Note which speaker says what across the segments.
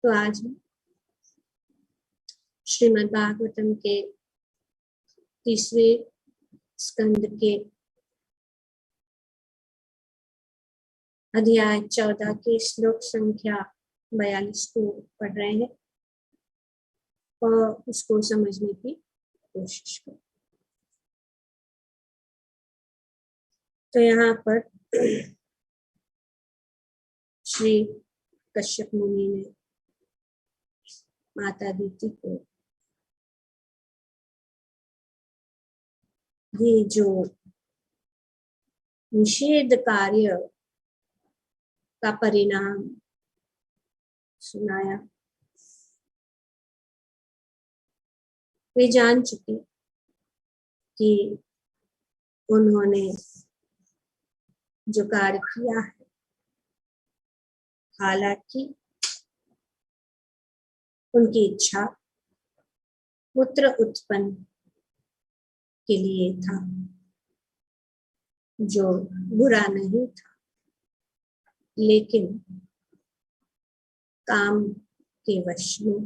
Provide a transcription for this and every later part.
Speaker 1: तो आज श्रीमद् भागवतम के तीसरे स्कंद के अध्याय 14 के श्लोक संख्या 42 को पढ़ रहे हैं और उसको समझने की कोशिश करें। तो यहाँ पर श्री कश्यप मुनि ने माता दीति को ये जो निषेध कार्य का परिणाम सुनाया। वे जान चुके कि उन्होंने जो कार्य किया है, हालांकि उनकी इच्छा पुत्र उत्पन्न के लिए था, जो बुरा नहीं था, लेकिन काम के वश में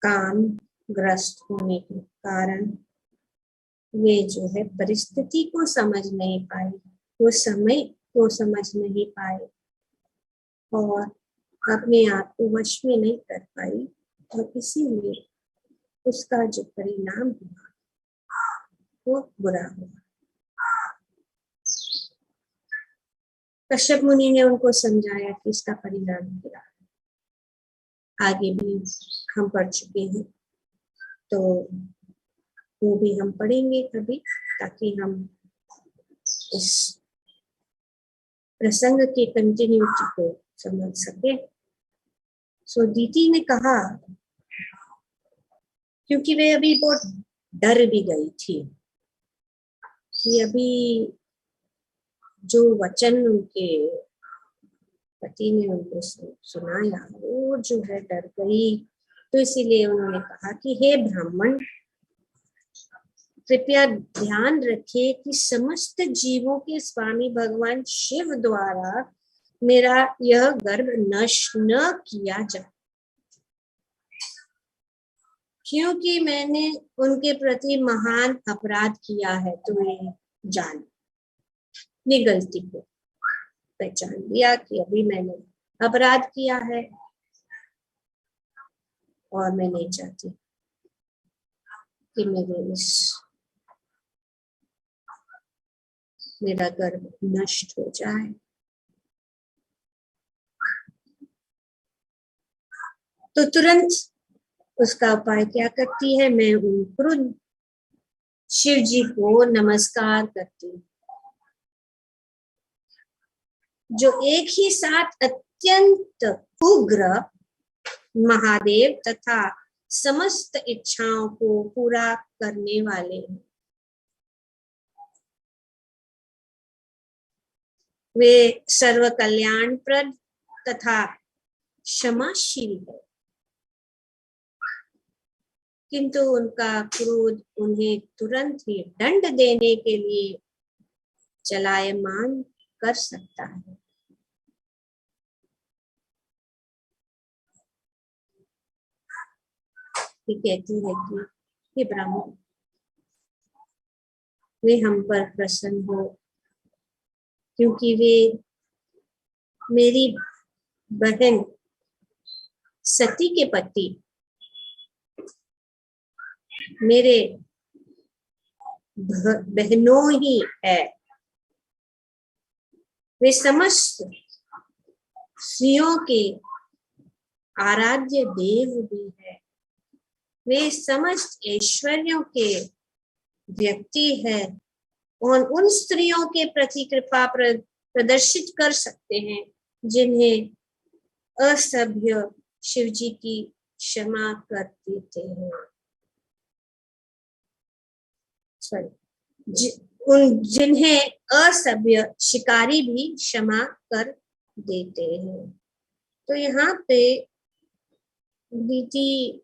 Speaker 1: काम ग्रस्त होने के कारण वे जो है परिस्थिति को समझ नहीं पाए, वो समय को समझ नहीं पाए और अपने आप को वश में नहीं कर पाई, और इसीलिए उसका जो परिणाम हुआ वो बुरा हुआ। कश्यप मुनि ने उनको समझाया कि इसका परिणाम बुरा है। आगे भी हम पढ़ चुके हैं, तो वो भी हम पढ़ेंगे कभी, ताकि हम इस प्रसंग की कंटिन्यूटी को समझ सके। सो दीति ने कहा, क्योंकि वे अभी बहुत डर भी गई थी कि अभी जो वचन उनके पति ने उनको सुनाया वो जो है डर गई। तो इसीलिए उन्होंने कहा कि हे ब्राह्मण, कृपया ध्यान रखिए कि समस्त जीवों के स्वामी भगवान शिव द्वारा मेरा यह गर्भ नष्ट न किया जाए, क्योंकि मैंने उनके प्रति महान अपराध किया है। तो ये जान अपनी गलती को पहचान लिया कि अभी मैंने अपराध किया है और मैं नहीं चाहती कि मेरा गर्भ नष्ट हो जाए। तो तुरंत उसका उपाय क्या करती है? मैं उन शिव जी को नमस्कार करती हूँ, जो एक ही साथ अत्यंत उग्र महादेव तथा समस्त इच्छाओं को पूरा करने वाले हैं। वे सर्व कल्याणप्रद तथा क्षमाशील है, किंतु उनका क्रोध उन्हें तुरंत ही दंड देने के लिए चलायमान कर सकता है। ये कहती है कि हे ब्राह्मण, वे हम पर प्रसन्न हो, क्योंकि वे मेरी बहन सती के पति मेरे बहनों ही है। वे समस्त स्त्रियों के आराध्य देव भी है। वे समस्त ऐश्वर्यों के व्यक्ति है और उन स्त्रियों के प्रति कृपा प्रदर्शित कर सकते हैं जिन्हें असभ्य शिव जी की क्षमा कर देते हैं। जिन्हें असभ्य शिकारी भी क्षमा कर देते हैं। तो यहाँ पे दीति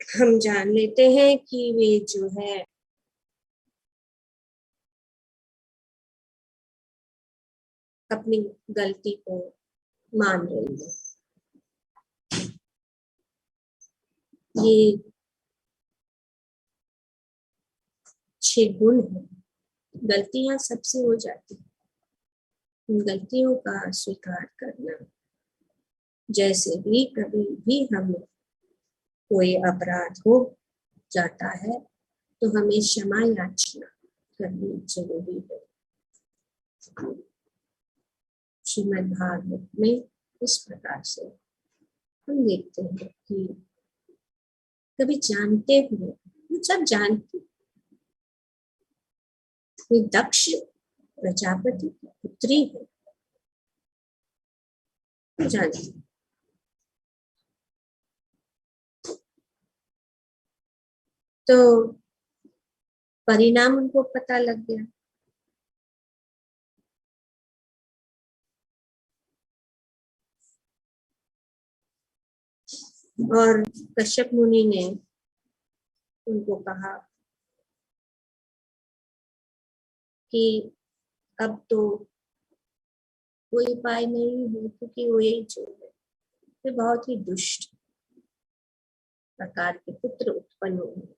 Speaker 1: हम जान लेते हैं कि वे जो है अपनी गलती को मान रही है। ये 6 गुण है। गलतियां सबसे हो जाती है, उन गलतियों का स्वीकार करना। जैसे भी कभी भी हमें कोई अपराध हो जाता है तो हमें क्षमा याचना करनी जरूरी है। श्रीमद् भागवत में इस प्रकार से हम देखते हैं कि कभी जानते हुए, सब जानते, दक्ष प्रजापति की पुत्री है, जानती, तो परिणाम उनको पता लग गया। और कश्यप मुनि ने उनको कहा कि अब तो कोई उपाय नहीं है, क्योंकि वो यही जो है वे बहुत ही दुष्ट प्रकार के पुत्र उत्पन्न हुए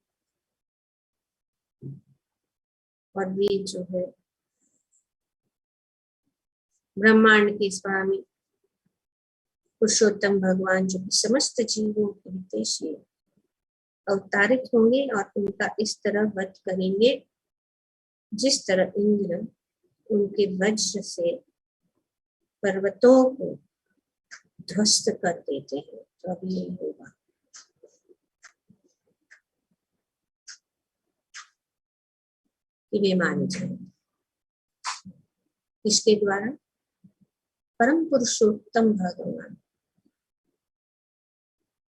Speaker 1: और वे जो है ब्रह्मांड के स्वामी पुरुषोत्तम भगवान जो समस्त जीवों के हितैषी अवतारित होंगे और उनका इस तरह वध करेंगे जिस तरह इंद्र उनके वज्र से पर्वतों को ध्वस्त कर देते हैं। तो अभी यही होगा। कि वे माने जाए इसके द्वारा परम पुरुषोत्तम भगवान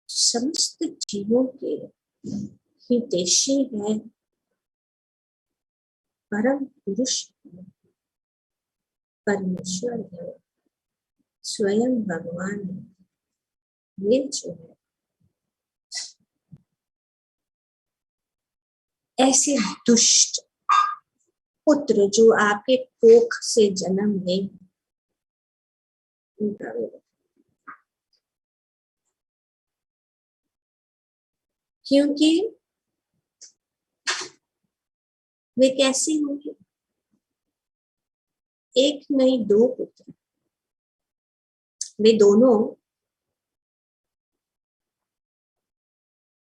Speaker 1: समस्त जीवों के हितैषी है, परम पुरुष परमेश्वर है, स्वयं भगवान है। वे जो है ऐसे दुष्ट पुत्र जो आपके कोख से जन्म ले, उनका क्योंकि वे कैसे होंगे, एक नहीं 2 पुत्र, वे दोनों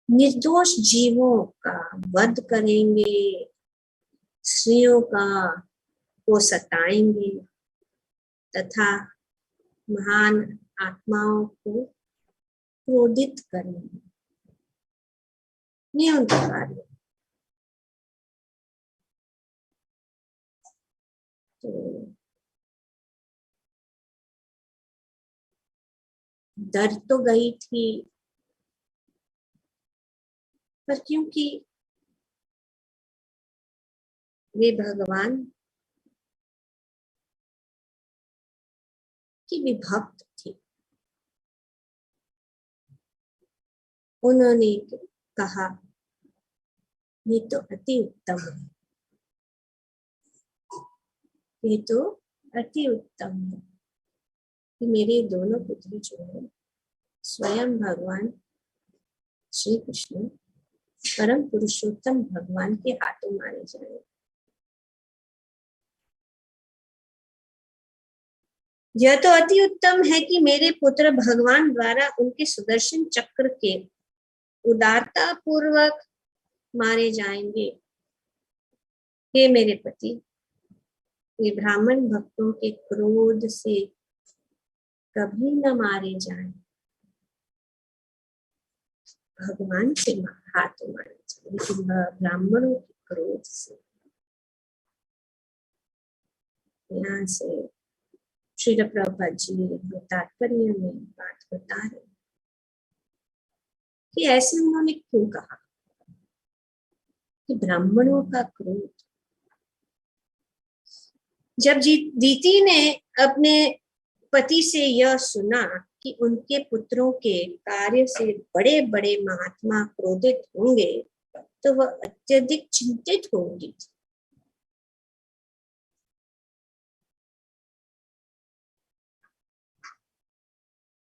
Speaker 1: निर्दोष जीवों का वध करेंगे, स्त्रियों का को सताएंगे तथा महान आत्माओं को क्रोधित करेंगे। ये उनका कार्य। तो डर तो गई थी, पर क्योंकि वे भगवान की विभक्त थी, उन्होंने कहा ये तो अति उत्तम है, ये तो अति उत्तम है कि मेरे दोनों पुत्र जो है स्वयं भगवान श्री कृष्ण परम पुरुषोत्तम भगवान के हाथों मारे जाए। यह तो अति उत्तम है कि मेरे पुत्र भगवान द्वारा उनके सुदर्शन चक्र के उदारता पूर्वक मारे जाएंगे। हे मेरे पति, ये ब्राह्मण भक्तों के क्रोध से कभी न मारे जाएं, भगवान से हाथों मारे जाएं, लेकिन ब्राह्मणों के क्रोध से। यहाँ से श्री प्रभुपाद जी तात्पर्य में बात बता रहे कि ऐसे उन्होंने क्यों कहा कि ब्राह्मणों का क्रोध। जब दीति ने अपने पति से यह सुना कि उनके पुत्रों के कार्य से बड़े बड़े महात्मा क्रोधित होंगे तो वह अत्यधिक चिंतित होंगी।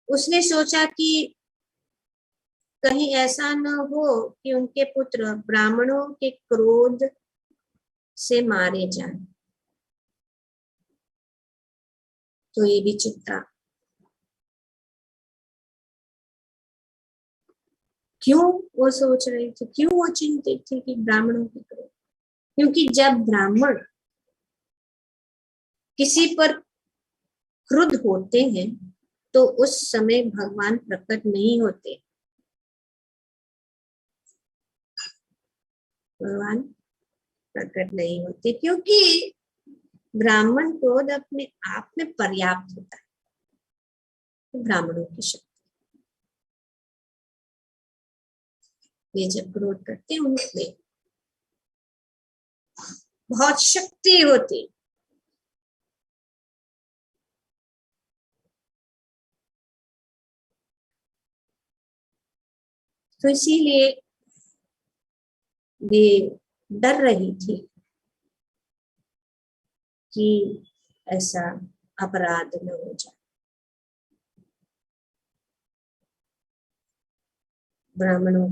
Speaker 1: उसने सोचा कि कहीं ऐसा न हो कि उनके पुत्र ब्राह्मणों के क्रोध से मारे जाएं। तो ये भी चुप था। क्यों वो सोच रही थी, क्यों वो चिंतित थी कि ब्राह्मणों के क्रोध? क्योंकि जब ब्राह्मण किसी पर क्रुद्ध होते हैं तो उस समय भगवान प्रकट नहीं होते। भगवान प्रकट नहीं होते क्योंकि ब्राह्मण क्रोध अपने आप में पर्याप्त होता है। तो ब्राह्मणों की शक्ति, वे जब क्रोध करते हैं उनमें बहुत शक्ति होती। तो इसीलिए वे डर रही थी कि ऐसा अपराध न हो जाए। ब्राह्मणों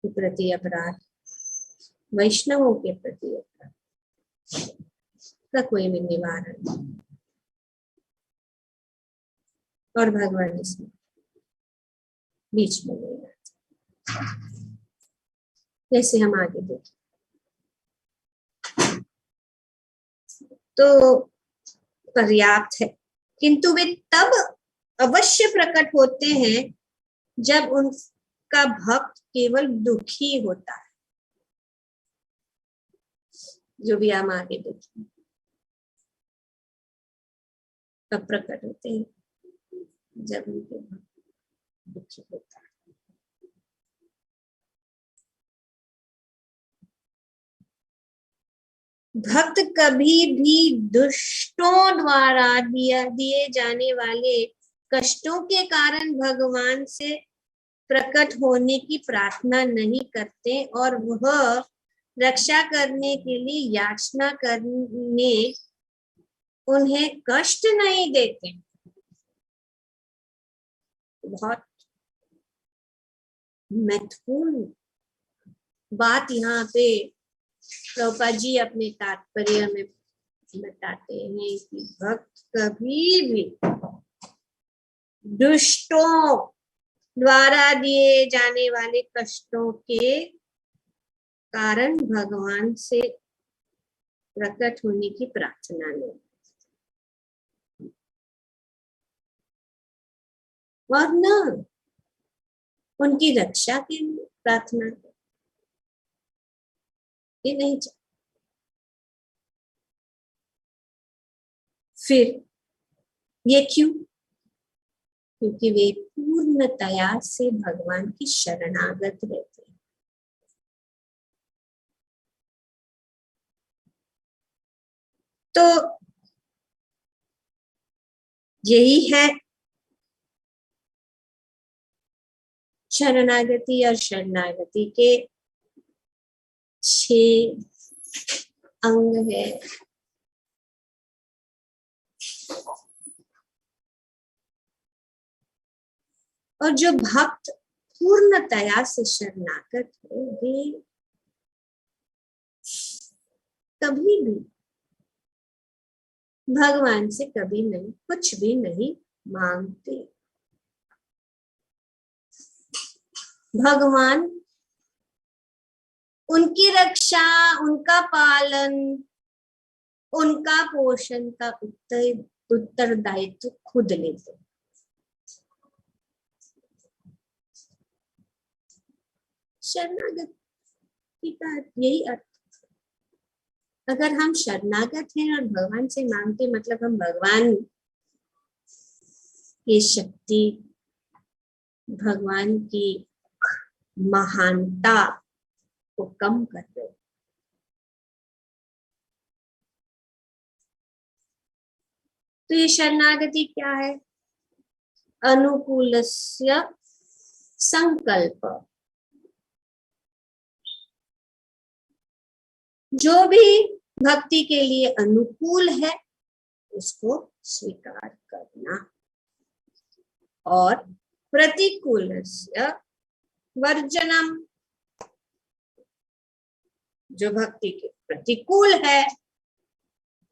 Speaker 1: के प्रति अपराध, वैष्णवों के प्रति अपराध का कोई भी निवारण नहीं। और भगवान इसमें बीच में नहीं आते। जैसे हम आगे देखें तो पर्याप्त है, किंतु वे तब अवश्य प्रकट होते हैं जब उनका भक्त केवल दुखी होता है। जो भी हम आगे देखें तब प्रकट होते हैं जब उनके भक्त दुखी होता है। भक्त कभी भी दुष्टों द्वारा दिए जाने वाले कष्टों के कारण भगवान से प्रकट होने की प्रार्थना नहीं करते और वह रक्षा करने के लिए याचना करने उन्हें कष्ट नहीं देते। बहुत महत्वपूर्ण बात यहाँ पे प्रभुपाद जी अपने तात्पर्य में बताते हैं कि भक्त कभी भी दुष्टों द्वारा दिए जाने वाले कष्टों के कारण भगवान से प्रकट होने की प्रार्थना नहीं, और न उनकी रक्षा के लिए प्रार्थना ये नहीं चाहिए। फिर ये क्यों? क्योंकि वे पूर्णतया से भगवान की शरणागत रहते हैं। तो यही है शरणागति और शरणागति के 6 अंग है। और जो भक्त पूर्णतया से शरणागत है वे कभी भी भगवान से कभी नहीं कुछ भी नहीं मांगते। भगवान उनकी रक्षा, उनका पालन, उनका पोषण का उत्तरदायित्व खुद लेते। शरणागति का यही अर्थ। अगर हम शरणागत हैं और भगवान से मांगते मतलब हम भगवान की शक्ति, भगवान की महानता को कम कर रहे। तो ये शरणागति क्या है? अनुकूलस्य संकल्प। जो भी भक्ति के लिए अनुकूल है उसको स्वीकार करना। और प्रतिकूलस्य वर्जनम, जो भक्ति के प्रतिकूल है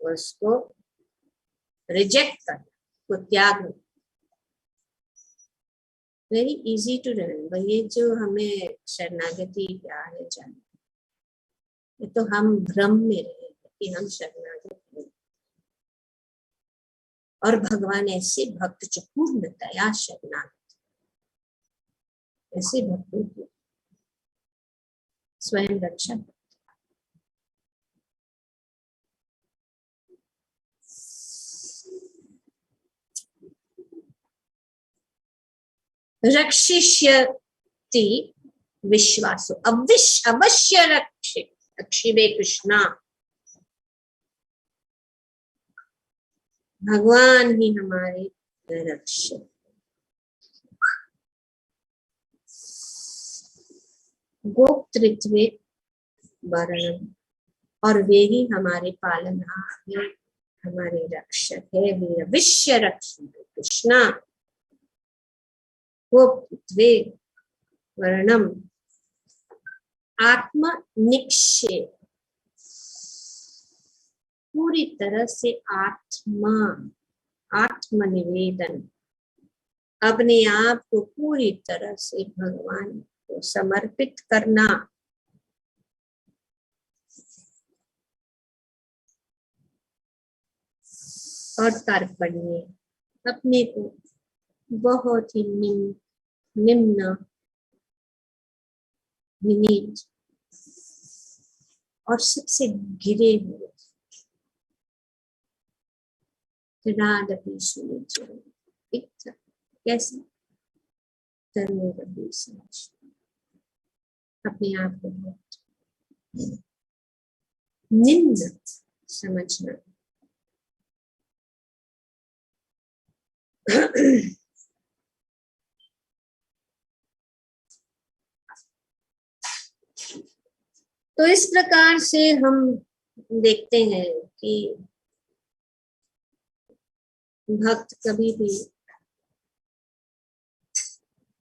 Speaker 1: उसको रिजेक्ट करना, को त्यागना। Very easy to remember. ये जो हमें शरणागति क्या है जाने, ये तो हम भ्रम में रहे कि हम शरणागत हैं, और भगवान ऐसे भक्त जो पूर्णतया शरणागत, ऐसे भक्तों की स्वयं रक्षा। रक्षिष्यति विश्वासो, अवश्य रक्षिबे कृष्णा। भगवान ही हमारे रक्षक। गोप्तृत्वे वर्णम, और वे ही हमारे पालनहार है, हमारे रक्षक है। वे अवश्य रक्षिबे कृष्णा। गोप्तृत्वे वर्णम, आत्म निक्षेप, पूरी तरह से आत्मनिवेदन, अपने आप को पूरी तरह से भगवान को समर्पित करना। और कार्पण्य, अपने को बहुत ही निम्न विनीत और सबसे घिरे हुए, कैसे अपने आप को बहुत निम्न समझना। तो इस प्रकार से हम देखते हैं कि भक्त कभी भी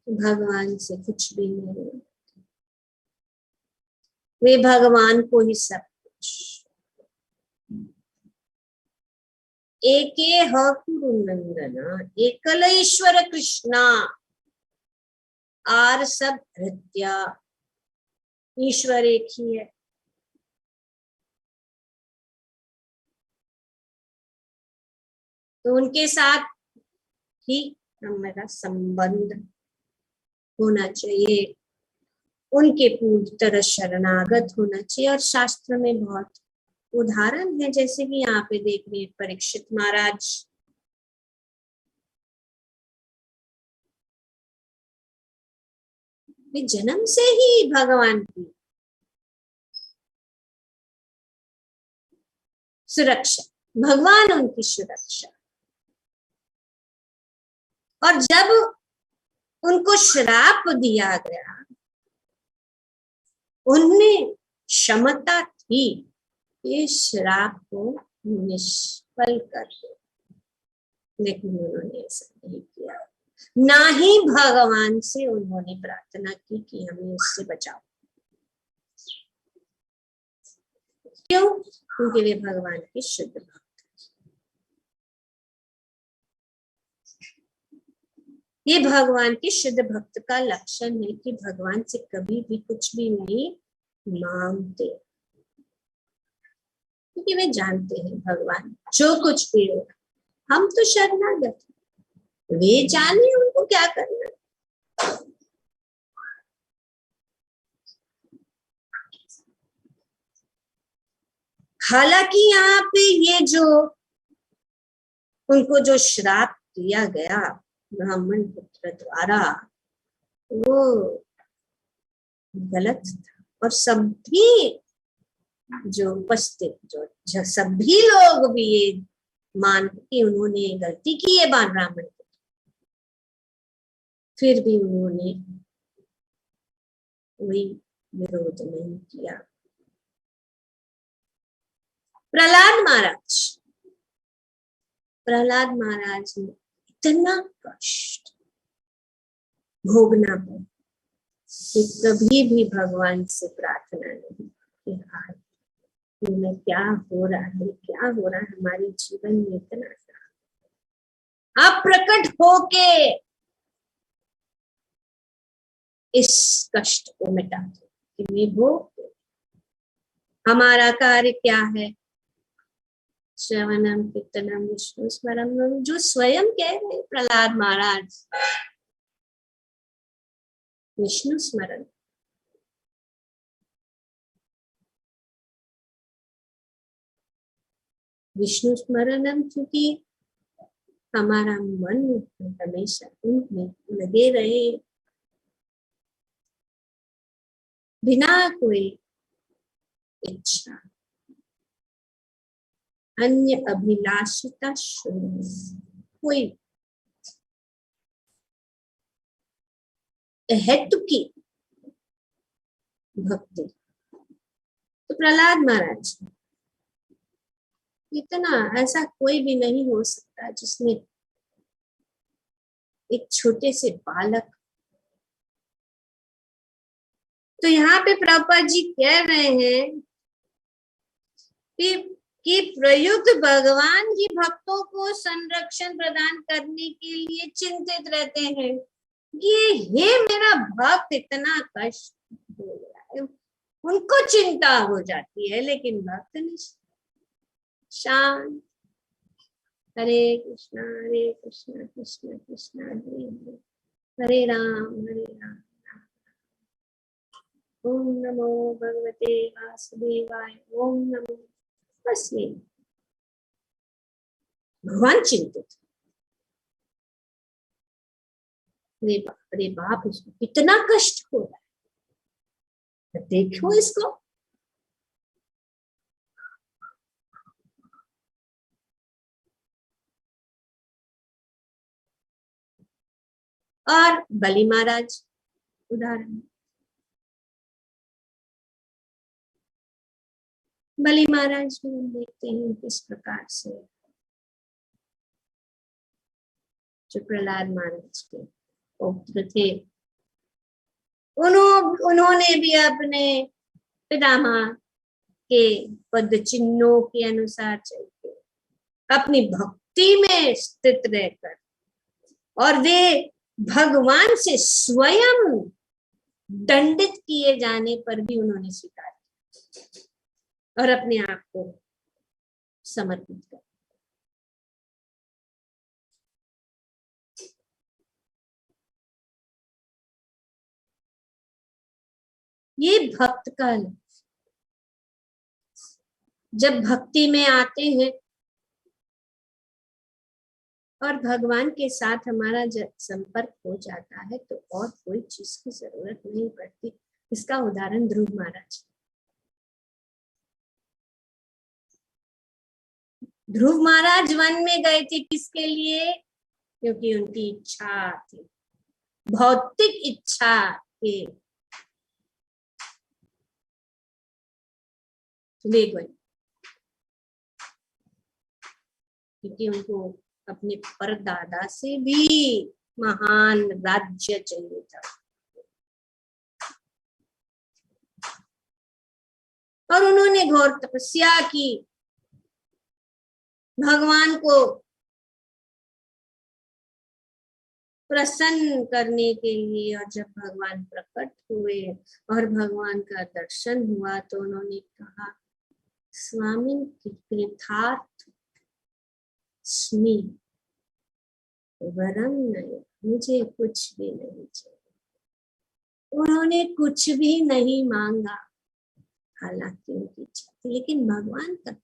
Speaker 1: भगवान से कुछ भी नहीं, वे भगवान को ही सब कुछ। एके ह कुरुनंदना एकल ईश्वर कृष्णा, आर सब हृदया। ईश्वर एक ही है, तो उनके साथ ही हमारा संबंध होना चाहिए, उनके पूरी तरह शरणागत होना चाहिए। और शास्त्र में बहुत उदाहरण है, जैसे कि यहाँ पे देख रहे परीक्षित महाराज, वे जन्म से ही भगवान की सुरक्षा, भगवान उनकी सुरक्षा। और जब उनको श्राप दिया गया, उन्हें क्षमता थी इस श्राप को निष्फल कर दे, लेकिन उन्होंने ऐसा नहीं किया। ना ही भगवान से उन्होंने प्रार्थना की कि हमें उससे बचाओ। क्यों? क्योंकि वे भगवान के शुद्ध भक्त। ये भगवान के शुद्ध भक्त का लक्षण है कि भगवान से कभी भी कुछ भी नहीं मांगते, क्योंकि वे जानते हैं भगवान जो कुछ भी हो, हम तो शरणागत, वे जाने उनको क्या करना। हालांकि यहाँ पे ये जो उनको जो श्राप दिया गया ब्राह्मण पुत्र द्वारा, वो गलत था। और सभी जो उपस्थित जो सभी लोग भी ये मान कि उन्होंने गलती की है ब्राह्मण पुत्र, फिर भी उन्होंने कोई विरोध नहीं किया। प्रहलाद महाराज ने इतना कष्ट, भोगना पड़े। कि कभी भी भगवान से प्रार्थना नहीं कि हाय में क्या हो रहा है, क्या हो रहा है हमारे जीवन में, इतना सा आप प्रकट होके इस कष्ट को मिटा दो कि विभो हमारा कार्य क्या है, श्रवणम कीर्तनम विष्णु स्मरणम, जो स्वयं कह रहे प्रहलाद महाराज, विष्णु स्मरण। विष्णु स्मरणम क्योंकि हमारा मन हमेशा उनमें लगे रहे, बिना कोई इच्छा, अन्य अभिलाषिता शून्य, कोई हेतु की भक्ति। तो प्रहलाद महाराज, इतना ऐसा कोई भी नहीं हो सकता जिसने एक छोटे से बालक। तो यहाँ पे प्रभुपाद जी कह रहे हैं कि प्रयुक्त भगवान ही भक्तों को संरक्षण प्रदान करने के लिए चिंतित रहते हैं। ये हे मेरा भक्त इतना कष्ट हो रहा है, उनको चिंता हो जाती है, लेकिन भक्त नहीं, शांत। हरे कृष्णा कृष्ण कृष्ण हरे हरे, हरे राम ओम नमो भगवते वासुदेवाय, ओम नमो। बस ये भगवान चिंतित, अरे बाप इसको कितना कष्ट हो रहा है, देखो इसको। और बलि महाराज उदाहरण, बलि महाराज में हम देखते हैं किस प्रकार से जो प्रहलाद महाराज के पौत्र थे, उन्होंने भी अपने पितामह के पद चिन्हों के अनुसार चलते अपनी भक्ति में स्थित रहकर, और वे भगवान से स्वयं दंडित किए जाने पर भी उन्होंने स्वीकार किया और अपने आप को समर्पित कर। ये भक्त का लक्ष्य, जब भक्ति में आते हैं और भगवान के साथ हमारा जब संपर्क हो जाता है तो और कोई चीज की जरूरत नहीं पड़ती। इसका उदाहरण ध्रुव महाराज। ध्रुव महाराज वन में गए थे किसके लिए? क्योंकि उनकी इच्छा थी, भौतिक इच्छा के ले गए, क्योंकि उनको अपने परदादा से भी महान राज्य चाहिए था। और उन्होंने घोर तपस्या की भगवान को प्रसन्न करने के लिए, और जब भगवान प्रकट हुए और भगवान का दर्शन हुआ तो उन्होंने कहा, स्वामी कृतार्थ स्मि वरम नहीं, मुझे कुछ भी नहीं चाहिए। उन्होंने कुछ भी नहीं मांगा, हालांकि उनकी इच्छा थी, लेकिन भगवान का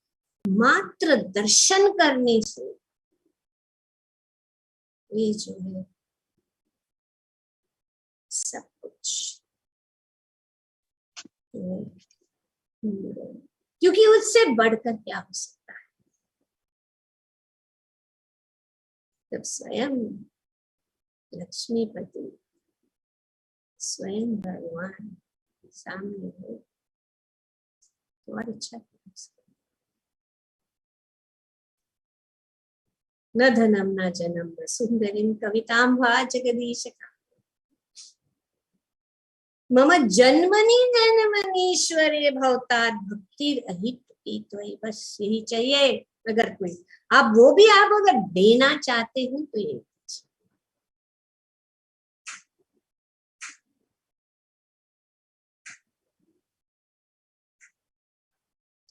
Speaker 1: मात्र दर्शन करने से ये जो है सब कुछ, क्योंकि उससे बढ़कर क्या हो सकता है। जब स्वयं लक्ष्मीपति, स्वयं भगवान सामने हो तो और अच्छा कर सकते। न धनम न जनम न सुंदरिम कविताम वा जगदीश का, मम जन्मनि जन्मनीश्वरे भवतात् भक्ति अहित, बस यही चाहिए। अगर कोई आप वो भी आप अगर देना चाहते हो तो ये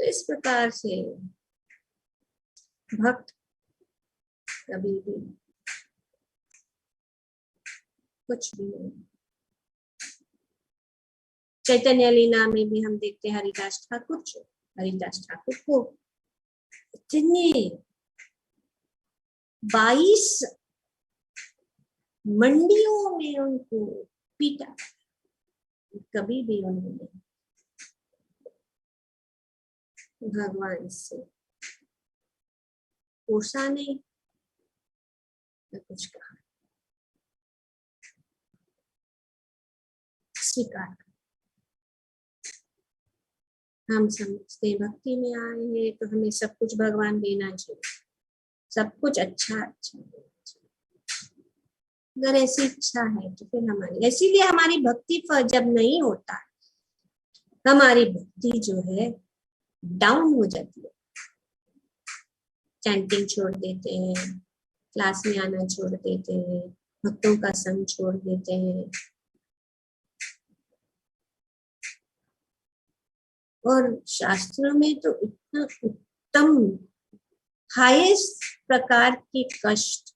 Speaker 1: तो इस प्रकार से भक्त कभी भी कुछ भी नहीं। चैतन्य लीला में भी हम देखते हैं हरिदास ठाकुर को इतने 22 मंडियों में उनको पीटा, कभी भी उन्होंने भगवान से कोसा नहीं न कुछ कहा, स्वीकार। हम समझते भक्ति में आए हैं तो हमें सब कुछ भगवान देना चाहिए, सब कुछ अच्छा देना चाहिए। अगर ऐसी इच्छा है तो फिर हमारी, इसीलिए हमारी भक्ति जब नहीं होता, हमारी भक्ति जो है डाउन हो जाती है। चैंटिंग छोड़ देते हैं, क्लास में आना छोड़ देते हैं, भक्तों का संग छोड़ देते हैं, और शास्त्रों में तो इतना उत्तम हाईएस्ट प्रकार के कष्ट,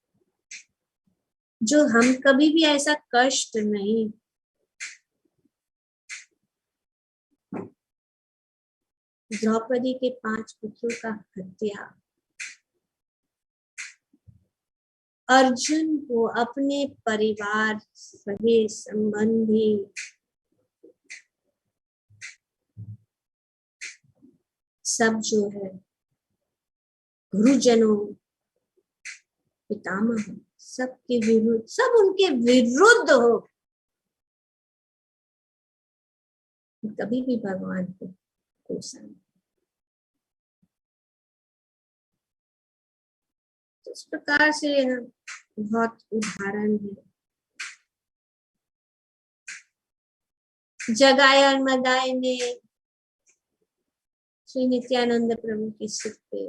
Speaker 1: जो हम कभी भी ऐसा कष्ट नहीं, द्रौपदी के 5 पुत्रों का हत्या, अर्जुन को अपने परिवार सगे संबंधी सब जो है गुरुजनों पितामह सबके विरुद्ध, सब उनके विरुद्ध हो, कभी भी भगवान को कोसा नहीं। तो इस प्रकार से बहुत उदाहरण है। जगाए और मदाए ने श्री नित्यानंद प्रभु के सिर पे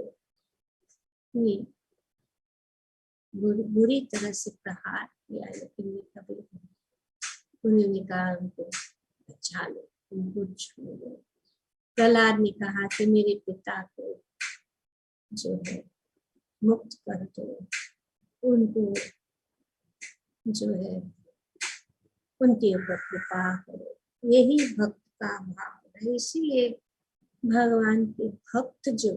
Speaker 1: बुरी तरह से प्रहार किया, लेकिन कभी उन्होंने कहा उनको बचा लो, उनको छू लो। प्रहलाद ने कहा कि मेरे पिता को जो है मुक्त कर दो, उनको जो है उनके ऊपर कृपा करो। यही भक्त का भाव है। इसीलिए भगवान के भक्त जो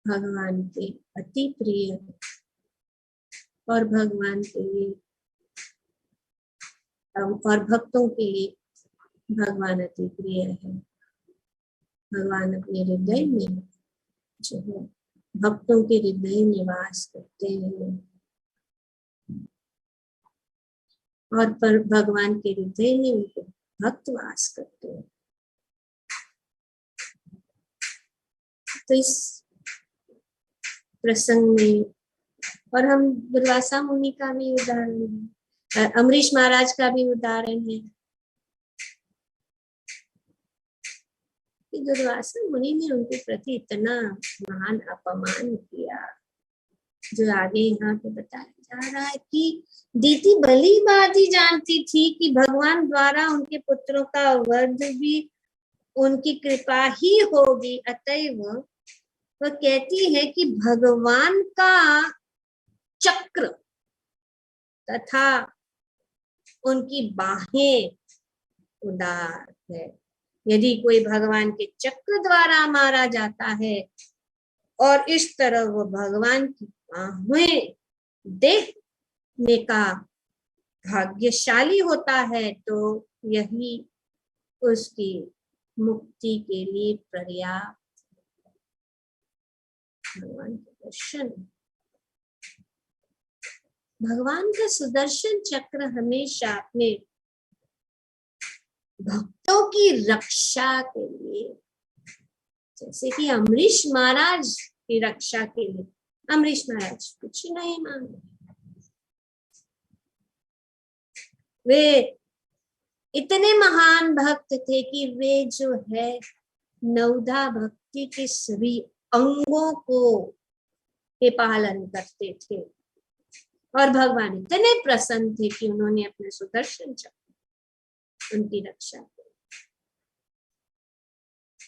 Speaker 1: भगवान के अति प्रिय और भगवान के लिए और भक्तों के लिए भगवान अति प्रिय है। भगवान अपने हृदय में जो है भक्तों के हृदय निवास करते हैं, और पर भगवान के हृदय में उनके भक्त वास करते हैं। तो इस प्रसंग में, और हम दुर्वासा मुनि का भी उदाहरण है, अमरीश महाराज का भी उदाहरण है कि दुर्वासा मुनि ने उनके प्रति इतना महान अपमान किया, जो आगे यहाँ पे बताया जा रहा है कि दीति भली बात ही जानती थी कि भगवान द्वारा उनके पुत्रों का वध भी उनकी कृपा ही होगी, अतएव वह कहती है कि भगवान का चक्र तथा उनकी बाहें उदार है। यदि कोई भगवान के चक्र द्वारा मारा जाता है और इस तरह वो भगवान की बाहें देखने का भाग्यशाली होता है, तो यही उसकी मुक्ति के लिए पर्याप्त भगवान के दर्शन। भगवान का सुदर्शन चक्र हमेशा अपने भक्तों की रक्षा के लिए, जैसे कि अमरीश महाराज की रक्षा के लिए, अमरीश महाराज कुछ नहीं मांगे, वे इतने महान भक्त थे कि वे जो है नवधा भक्ति के सभी अंगों को के पालन करते थे और भगवान इतने प्रसन्न थे कि उन्होंने अपने सुदर्शन चक्र उनकी रक्षा की।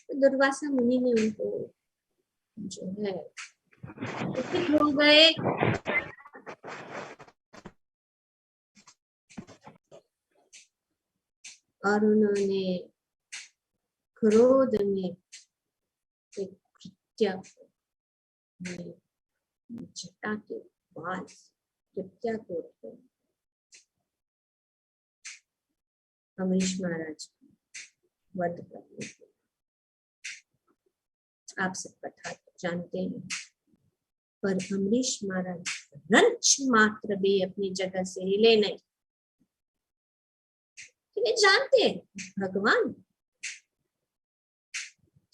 Speaker 1: तो दुर्वासा मुनि ने उनको जो है हो गए और उन्होंने क्रोध में एक कृत्या जटा के बाल कृत्या को अमरीश महाराज वध करने के, आप सब कथा जानते हैं, पर अमरीश महाराज रंच मात्र भी अपनी जगह से हिले नहीं। वे जानते हैं भगवान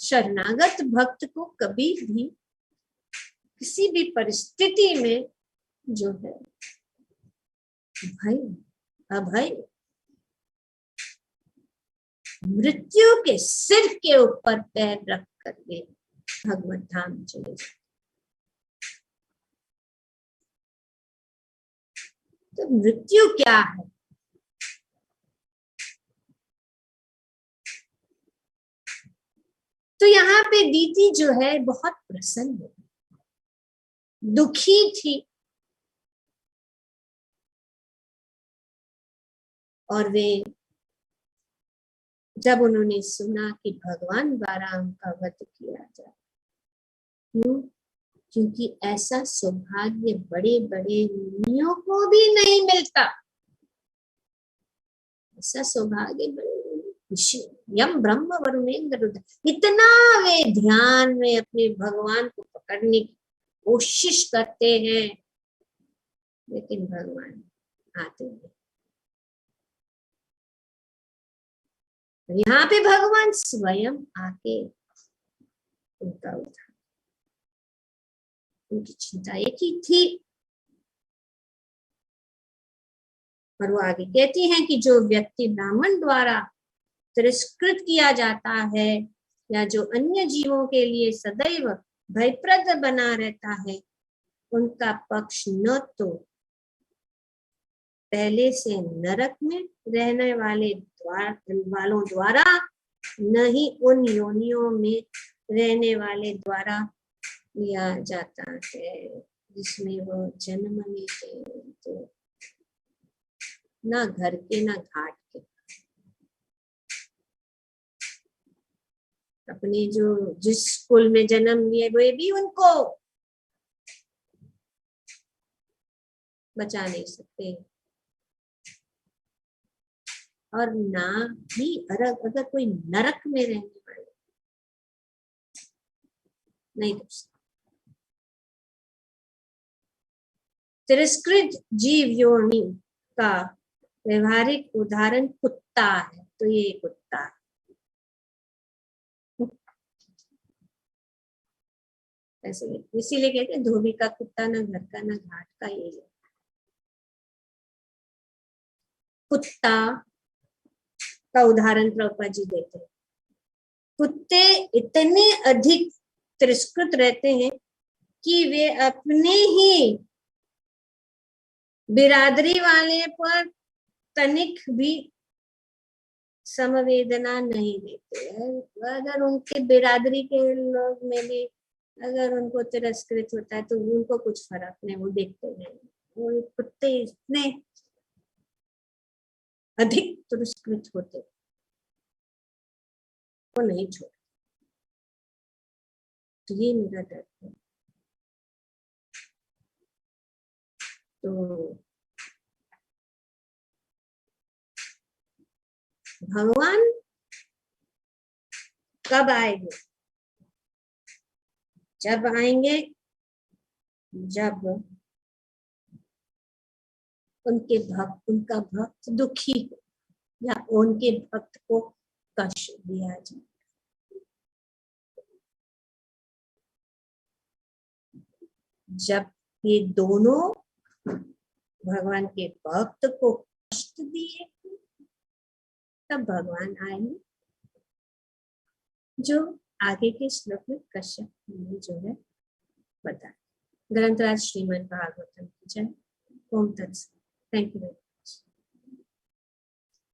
Speaker 1: शरणागत भक्त को कभी भी किसी भी परिस्थिति में जो है भय अभय मृत्यु के सिर के ऊपर पैर रख करके भगवत धाम चले जाते। तो मृत्यु क्या है? तो यहाँ पे दीति जो है बहुत प्रसन्न है, दुखी थी और वे जब उन्होंने सुना कि भगवान द्वारा उनका वध किया जाए, क्यों? क्योंकि ऐसा सौभाग्य बड़े बड़े मुनियों को भी नहीं मिलता। ऐसा सौभाग्य यम ब्रह्म वरुणेन्द्र रुद्र इतना वे ध्यान में अपने भगवान को पकड़ने की कोशिश करते हैं, लेकिन भगवान आते हैं। यहाँ पे भगवान स्वयं आके उनका उद्धार, उनकी चिंता एक ही थी। और वो आगे कहती हैं कि जो व्यक्ति ब्राह्मण द्वारा तिरस्कृत किया जाता है या जो अन्य जीवों के लिए सदैव भयप्रद बना रहता है, उनका पक्ष न तो पहले से नरक में रहने वालों द्वारा न ही उन योनियों में रहने वाले द्वारा लिया जाता है जिसमें वो जन्म लेते हैं। तो ना घर के ना घाट के, अपने जो जिस कुल में जन्म लिए वे भी उनको बचा नहीं सकते, और ना ही अगर कोई नरक में रहने वाले नहीं तो। तिरस्कृत जीव योनि का व्यवहारिक उदाहरण कुत्ता है, तो ये कुत्ता ऐसे, इसीलिए कहते हैं धोबी का कुत्ता ना घर का ना घाट का, ये है कुत्ता का उदाहरण प्रभुपाद जी देते हैं। कुत्ते इतने अधिक तिरस्कृत रहते हैं कि वे अपने ही बिरादरी वाले पर तनिक भी समवेदना नहीं देते हैं। अगर उनके बिरादरी के लोग में भी अगर उनको तिरस्कृत होता है तो उनको कुछ फर्क नहीं, वो देखते नहीं। वो कुत्ते इतने अधिक तिरस्कृत होते, वो नहीं छोड़ते। तो ये मेरा डर है। तो भगवान कब आएंगे? जब आएंगे जब उनका भक्त दुखी हो या उनके भक्त को कष्ट दिया जाए। जब ये दोनों भगवान के भक्त को कष्ट दिए तब भगवान आए हैं, जो आगे के श्लोक में कश्यप ने जो है बताया। ग्रंथराज श्रीमद् भागवतम की जय। ओम तत्सत। Thank you.